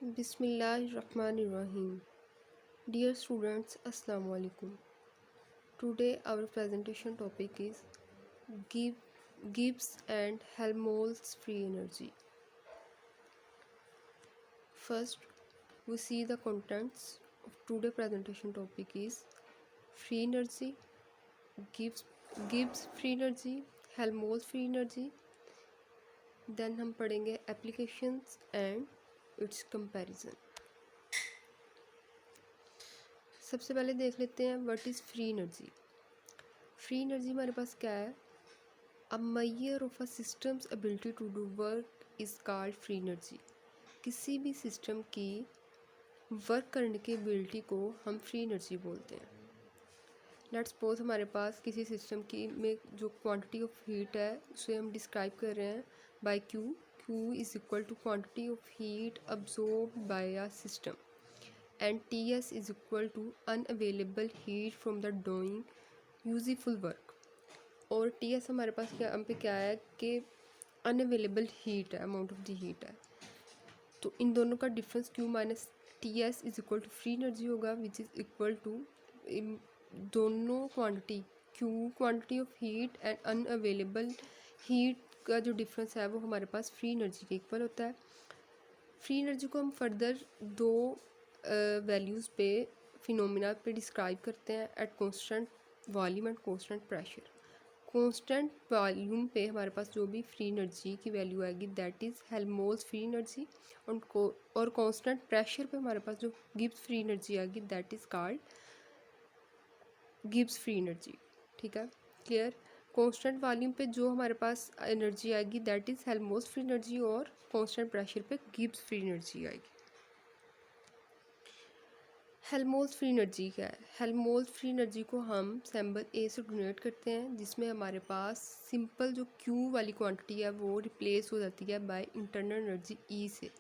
Bismillahirrahmanirrahim. Dear students, Assalamu alaikum. Today our presentation topic is Gib- Gibbs and Helmholtz free energy. First, we see the contents of today presentation topic is free energy, Gibbs, Gibbs free energy, Helmholtz free energy. Then हम पढ़ेंगे applications and its comparison. सबसे पहले देख लेते हैं what is free energy. Free energy हमारे पास क्या है? A major of a systems ability to do work is called free energy. किसी भी सिस्टम की वर्क करने की एबिलिटी को हम फ्री एनर्जी बोलते हैं। लेट्स सपोज हमारे पास किसी सिस्टम की में जो क्वांटिटी ऑफ हीट है उसे हम डिस्क्राइब कर रहे हैं by Q. Q is equal to quantity of heat absorbed by a system and Ts is equal to unavailable heat from the doing useful work। और Ts हमारे पास क्या हम पे क्या है कि अनअवेलेबल हीट है, अमाउंट ऑफ द हीट है। तो इन दोनों का difference Q minus Ts is equal to free energy होगा विच इज़ इक्वल टू दोनों quantity Q quantity of heat and unavailable heat का जो डिफरेंस है वो हमारे पास फ्री एनर्जी के इक्वल होता है। फ्री एनर्जी को हम फर्दर दो वैल्यूज़ पे फिनोमिना पे डिस्क्राइब करते हैं at constant volume and constant pressure. Constant volume पे हमारे पास जो भी फ्री एनर्जी की वैल्यू आएगी that is Helmholtz free energy, और कांस्टेंट प्रेशर पे हमारे पास जो गिब्स फ्री एनर्जी आएगी that is called Gibbs free energy. ठीक है, क्लियर। कांस्टेंट वॉल्यूम पे जो हमारे पास एनर्जी आएगी that is Helmholtz free energy, और कांस्टेंट प्रेशर पे गिब्स फ्री एनर्जी आएगी। हेल्महोल्ट्ज़ फ्री एनर्जी क्या है? हेल्महोल्ट्ज़ फ्री एनर्जी को हम सिंबल ए से डिनोट करते हैं, जिसमें हमारे पास सिंपल जो क्यू वाली क्वांटिटी है वो रिप्लेस हो जाती है बाय इंटरनल एनर्जी ई से।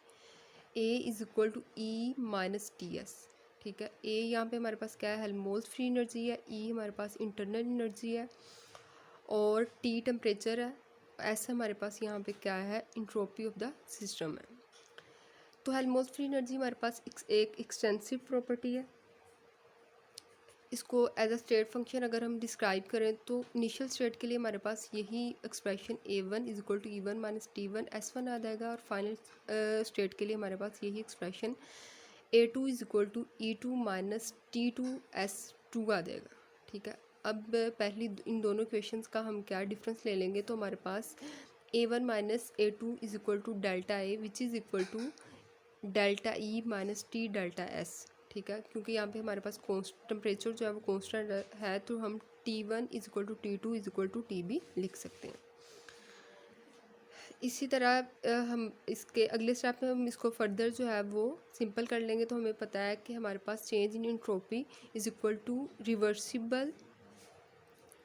A is equal to E minus T S. ठीक है, ए यहाँ पे हमारे पास क्या है? हेल्महोल्ट्ज़ फ्री एनर्जी है, ई हमारे पास इंटरनल एनर्जी है, और टी टेम्परेचर है, एस हमारे पास यहाँ पे क्या है? इंट्रोपी ऑफ द सिस्टम है। तो हेल्महोल्ट्ज़ फ्री एनर्जी हमारे पास एक एक्सटेंसिव प्रॉपर्टी है। इसको एज अ स्टेट फंक्शन अगर हम डिस्क्राइब करें तो इनिशियल स्टेट के लिए हमारे पास यही expression A1 is equal to E1 minus T1 S1 आ जाएगा, और फाइनल स्टेट के लिए हमारे पास यही expression A2 is equal to E2 minus T2 S2 आ जाएगा। ठीक है, अब पहली इन दोनों इक्वेशंस का हम क्या डिफरेंस ले लेंगे, तो हमारे पास A1 minus A2 is equal to delta A which is equal to delta E minus T delta S. ठीक है, क्योंकि यहाँ पे हमारे पास टेम्परेचर जो है वो कांस्टेंट है, तो हम T1 is equal to T2 is equal to TB लिख सकते हैं। इसी तरह हम इसके अगले स्टेप में हम इसको फर्दर जो है वो सिंपल कर लेंगे, तो हमें पता है कि हमारे पास change in entropy is equal to reversible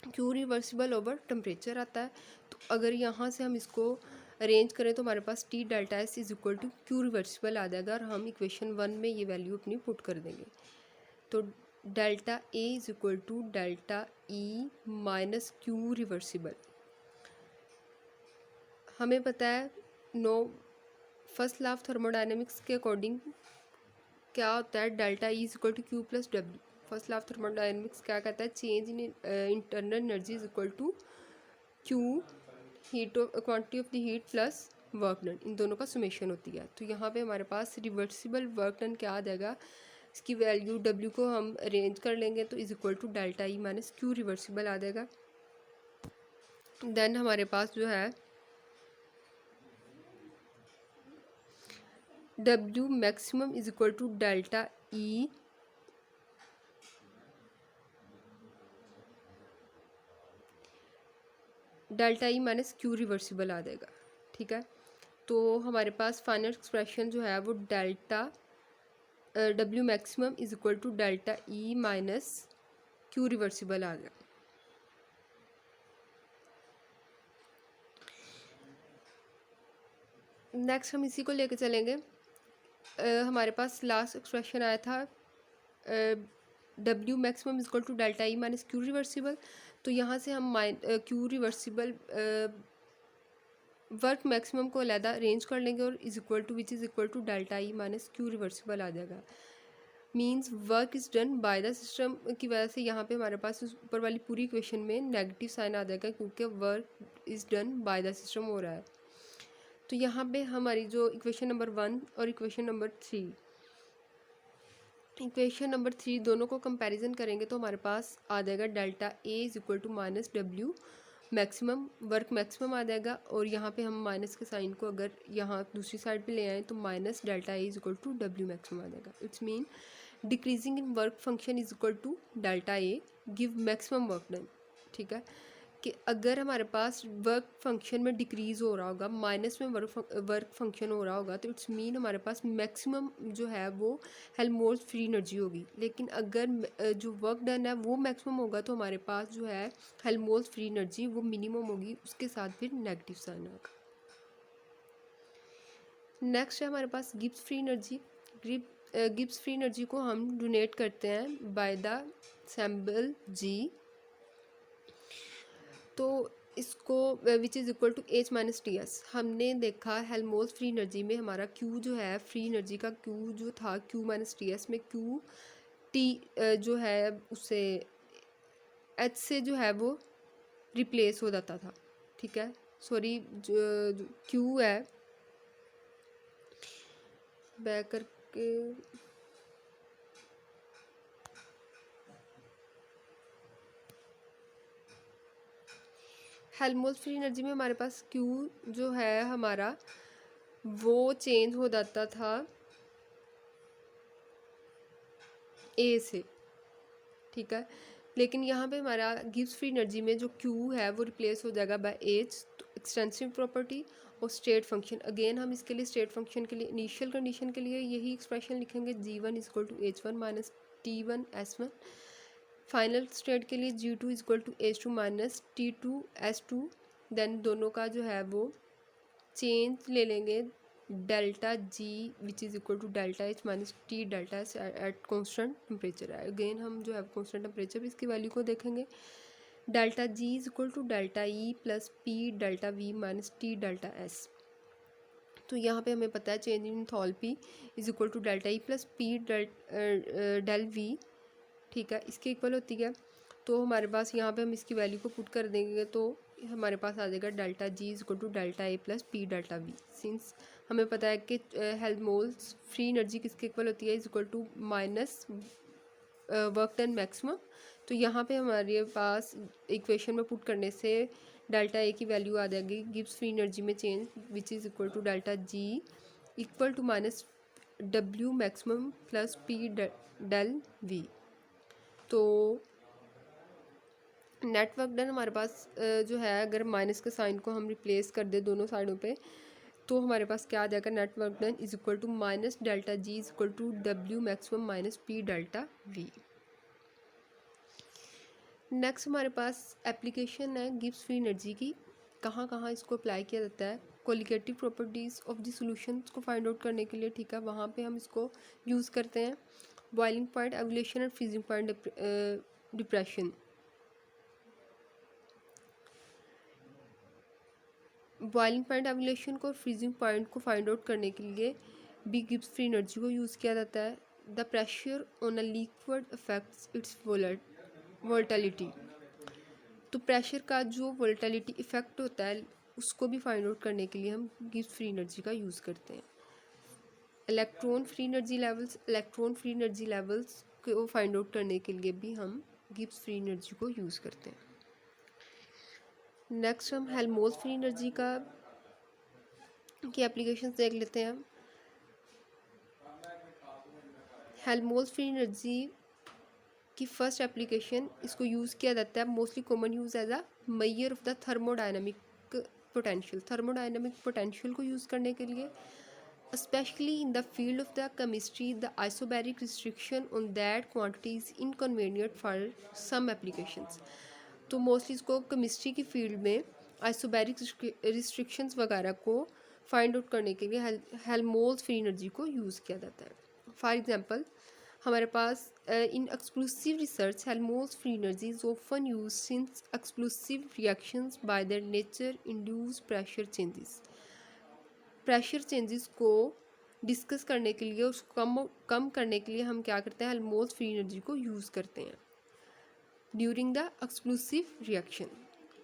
Q reversible over temperature आता है। तो अगर यहाँ से हम इसको अरेंज करें तो हमारे पास T delta S is equal to Q reversible आ जाएगा, और हम इक्वेशन 1 में ये वैल्यू अपनी पुट कर देंगे। तो delta A is equal to delta E minus Q reversible. हमें पता है no first law of thermodynamics के अकॉर्डिंग क्या होता है? Delta E is equal to Q plus W. First law of thermodynamics क्या कहता है? Change in internal energy is equal to Q heat quantity of the heat plus work done, इन दोनों का समेशन होती है। तो यहाँ पे हमारे पास रिवर्सिबल वर्क डन क्या आ जाएगा? इसकी वैल्यू डब्ल्यू को हम अरेंज कर लेंगे तो is equal to delta E minus Q reversible आ जाएगा। देन हमारे पास जो है W maximum is equal to delta E minus Q reversible आ जाएगा। ठीक है, तो हमारे पास फाइनल एक्सप्रेशन जो है वो delta W maximum is equal to delta E minus Q reversible आ गया। नेक्स्ट हम इसी को लेके चलेंगे। हमारे पास लास्ट एक्सप्रेशन आया था W maximum is equal to delta E minus Q reversible. तो यहाँ से हम क्यू रिवर्सिबल वर्क मैक्सिमम को अलहदा अरेंज कर लेंगे और is equal to which is equal to delta E minus Q reversible आ जाएगा। Means work is done by the system की वजह से यहाँ पे हमारे पास उस ऊपर वाली पूरी इक्वेशन में नेगेटिव साइन आ जाएगा क्योंकि work is done by the system हो रहा है। तो यहाँ पे हमारी जो इक्वेशन नंबर 1 और इक्वेशन नंबर 3, इक्वेशन नंबर 3 दोनों को कंपैरिजन करेंगे तो हमारे पास आ जाएगा delta A is equal to minus W maximum, work maximum आ जाएगा। और यहाँ पे हम माइनस के साइन को अगर यहाँ दूसरी साइड पे ले आएँ तो minus delta A is equal to W maximum आ जाएगा। It's mean decreasing in work function is equal to delta A give maximum work done. ठीक है, कि अगर हमारे पास वर्क फंक्शन में डिक्रीज़ हो रहा होगा, माइनस में वर्क फंक्शन हो रहा होगा, तो इट्स मीन हमारे पास मैक्सिमम जो है वो हेल्महोल्ट्ज़ फ्री एनर्जी होगी। लेकिन अगर जो वर्क डन है वो मैक्सिमम होगा तो हमारे पास जो है हेल्महोल्ट्ज़ फ्री एनर्जी वो मिनिमम होगी, उसके साथ फिर नेगेटिव साइन आएगा। नेक्स्ट है हमारे पास Gibbs free energy. Gibbs free energy को हम डोनेट करते हैं बाय द सिंबल जी। तो इसको which is equal to H minus T S. हमने देखा हेल्महोल्ट्ज़ फ्री एनर्जी में हमारा क्यू जो है, फ्री एनर्जी का क्यू जो था क्यू माइनस टी एस में क्यू टी जो है उससे एच से जो है वो रिप्लेस हो जाता था। ठीक है, सॉरी जो क्यू है बैक करके हेल्महोल्ट्ज़ फ्री एनर्जी में हमारे पास क्यू जो है हमारा वो चेंज हो जाता था ए से। ठीक है, लेकिन यहाँ पे हमारा गिब्स फ्री एनर्जी में जो क्यू है वो रिप्लेस हो जाएगा बाय एच। तो एक्सटेंसिव प्रॉपर्टी और स्टेट फंक्शन, अगेन हम इसके लिए स्टेट फंक्शन के लिए इनिशियल कंडीशन के लिए यही एक्सप्रेशन लिखेंगे g1 is equal to h1 minus t1 s1। Final state के लिए g2 is equal to h2 minus t2 s2। Then दोनों का जो है वो चेंज ले लेंगे delta G which is equal to delta H minus T delta H at constant temperature है। अगेन हम जो है कॉन्स्टेंट टेम्परेचर इसकी वैल्यू को देखेंगे। Delta G is equal to delta E plus P delta V minus T delta S. तो यहाँ पे हमें पता है change in enthalpy is equal to delta E plus P del V. ठीक है, इसके इक्वल होती है। तो हमारे पास यहाँ पे हम इसकी वैल्यू को पुट कर देंगे तो हमारे पास आ जाएगा delta G is equal to delta A plus P delta V. Since हमें पता है कि हेल्महोल्ट्ज़ फ्री एनर्जी किसके इक्वल होती है, is equal to minus work done maximum. तो यहाँ पे हमारे पास इक्वेशन में पुट करने से डेल्टा ए की वैल्यू आ जाएगी गिब्स फ्री एनर्जी में change which is equal to delta G equal to minus W maximum plus P del V. तो नेटवर्क डन हमारे पास जो है अगर माइनस के साइन को हम रिप्लेस कर दे दोनों साइडों पे तो हमारे पास क्या आ जाएगा, net work done is equal to minus delta G is equal to W maximum minus P delta V. Next हमारे पास एप्लीकेशन है गिब्स फ्री एनर्जी की, कहाँ कहाँ इसको अप्लाई किया जाता है। Qualitative properties of the solution को फाइंड आउट करने के लिए, ठीक है, वहाँ पे हम इसको यूज़ करते हैं। Boiling point evolution and freezing point depression. Boiling point evolution को और फ्रीजिंग पॉइंट को फाइंड आउट करने के लिए भी गिब्स फ्री एनर्जी को यूज़ किया जाता है। The pressure on a liquid affects it's volatility. तो प्रेशर का जो वोलेटिलिटी इफेक्ट होता है उसको भी फाइंड आउट करने के लिए हम गिब्स फ्री एनर्जी का यूज़ करते हैं। इलेक्ट्रॉन फ्री एनर्जी लेवल्स को फाइंड आउट करने के लिए भी हम गिब्स फ्री एनर्जी को यूज़ करते हैं। नेक्स्ट हम हेल्महोल्ट्ज़ फ्री एनर्जी का की एप्लीकेशंस देख लेते हैं। हेल्महोल्ट्ज़ फ्री एनर्जी की फर्स्ट एप्लीकेशन इसको यूज़ किया जाता है, mostly common use as a major of the thermodynamic potential. Thermodynamic potential को यूज़ करने के लिए especially in the field of the chemistry, the isobaric restriction on that quantity is inconvenient for some applications। तो mostly इसको chemistry की field में isobaric restrictions वगैरह को फाइंड आउट करने के लिए हेल्महोल्ट्ज़ फ्री एनर्जी को यूज़ किया जाता है। फॉर एग्जांपल हमारे पास in exclusive research Helmholtz free energy is often use since exclusive reactions by their nature induce pressure changes. Pressure changes को डिस्कस करने के लिए, उसको कम करने के लिए हम क्या करते हैं, हेल्महोल्ट्ज़ फ्री एनर्जी को यूज़ करते हैं during the exclusive reaction.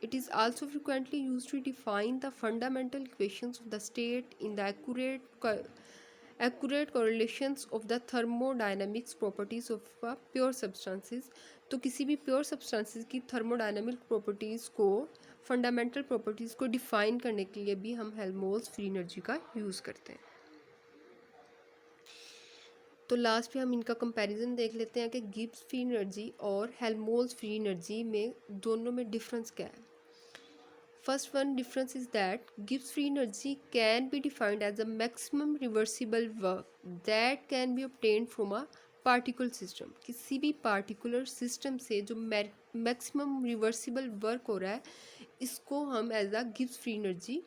It is also frequently used to define the fundamental equations of the state in the accurate correlations of the thermodynamics properties of pure substances. तो किसी भी pure substances की thermodynamic properties को, fundamental properties को define करने के लिए भी हम हेल्महोल्ट्ज़ फ्री एनर्जी का यूज़ करते हैं. तो लास्ट पे हम इनका कंपैरिजन देख लेते हैं कि गिब्स फ्री एनर्जी और हेल्महोल्ट्ज़ फ्री एनर्जी में दोनों में डिफरेंस क्या है. First one difference is that Gibbs free energy can be defined as a maximum reversible work that can be obtained from a particle system. किसी भी particular system से जो maximum reversible work हो रहा है, इसको हम as a Gibbs free energy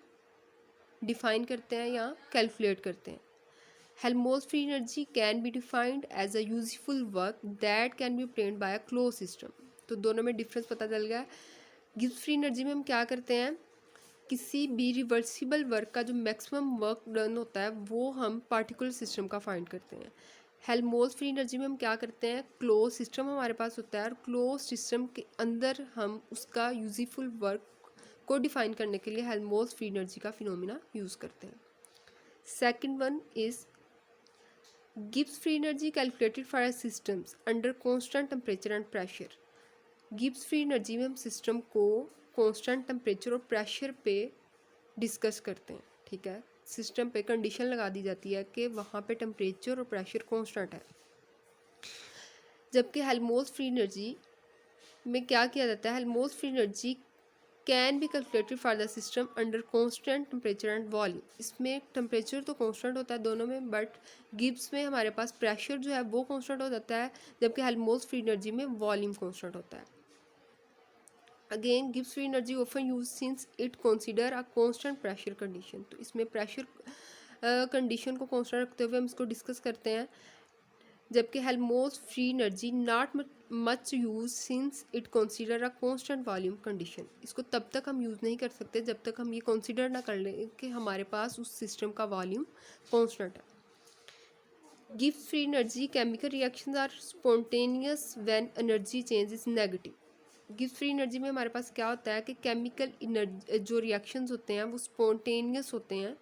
define करते हैं या calculate करते हैं. Helmholtz free energy can be defined as a useful work that can be obtained by a closed system. तो दोनों में difference पता चल गया. गिब्स फ्री एनर्जी में हम क्या करते हैं, किसी भी रिवर्सिबल वर्क का जो मैक्सिमम वर्क डन होता है वो हम पार्टिकुलर सिस्टम का फाइंड करते हैं. हेल्महोल्ट्ज़ फ्री एनर्जी में हम क्या करते हैं, क्लोज सिस्टम हमारे पास होता है और क्लोज सिस्टम के अंदर हम उसका यूजफुल वर्क को डिफाइन करने के लिए हेल्महोल्ट्ज़ फ्री एनर्जी का फिनोमिना यूज़ करते हैं. Second one is Gibbs free energy calculated for systems under constant temperature and pressure. Gibbs free energy में हम सिस्टम को कांस्टेंट टेम्परेचर और प्रेशर पे डिस्कस करते हैं. ठीक है, सिस्टम पे कंडीशन लगा दी जाती है कि वहाँ पे टेम्परेचर और प्रेशर कांस्टेंट है. जबकि हेल्महोल्ट्ज़ फ्री एनर्जी में क्या किया जाता है, Helmholtz free energy can be calculated for the system under constant temperature and volume. इसमें टेम्परेचर तो कांस्टेंट होता है दोनों में, बट गिब्स में हमारे पास प्रेशर जो है वो कांस्टेंट हो जाता है, जबकि हेल्महोल्ट्ज़ फ्री एनर्जी में वॉल्यूम कांस्टेंट होता है. Again, Gibbs free energy often used since it consider a constant pressure condition. तो इसमें प्रेशर कंडीशन को कांस्टेंट रखते हुए हम इसको डिस्कस करते हैं. जबकि Helmholtz free energy not much use since it consider a constant volume condition. इसको तब तक हम यूज़ नहीं कर सकते जब तक हम ये कंसीडर ना कर लें कि हमारे पास उस सिस्टम का वॉल्यूम कांस्टेंट है. Gibbs free energy chemical reactions are spontaneous when energy change is negative. Gibbs free energy में हमारे पास क्या होता है कि केमिकल जो रिएक्शंस होते हैं वो स्पॉन्टेनियस होते हैं.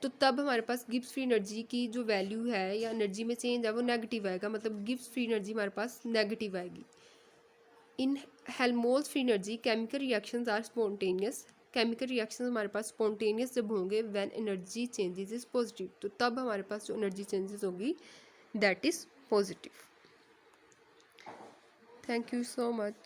तो तब हमारे पास गिब्स फ्री एनर्जी की जो वैल्यू है या एनर्जी में चेंज है वो नेगेटिव आएगा, मतलब गिब्स फ्री एनर्जी हमारे पास नेगेटिव आएगी. In Helmholtz free energy chemical reactions are spontaneous. Chemical reactions हमारे पास स्पॉन्टेनियस जब होंगे when energy changes is positive, तो तब हमारे पास जो एनर्जी चेंजेस होगी that is positive. Thank you so much.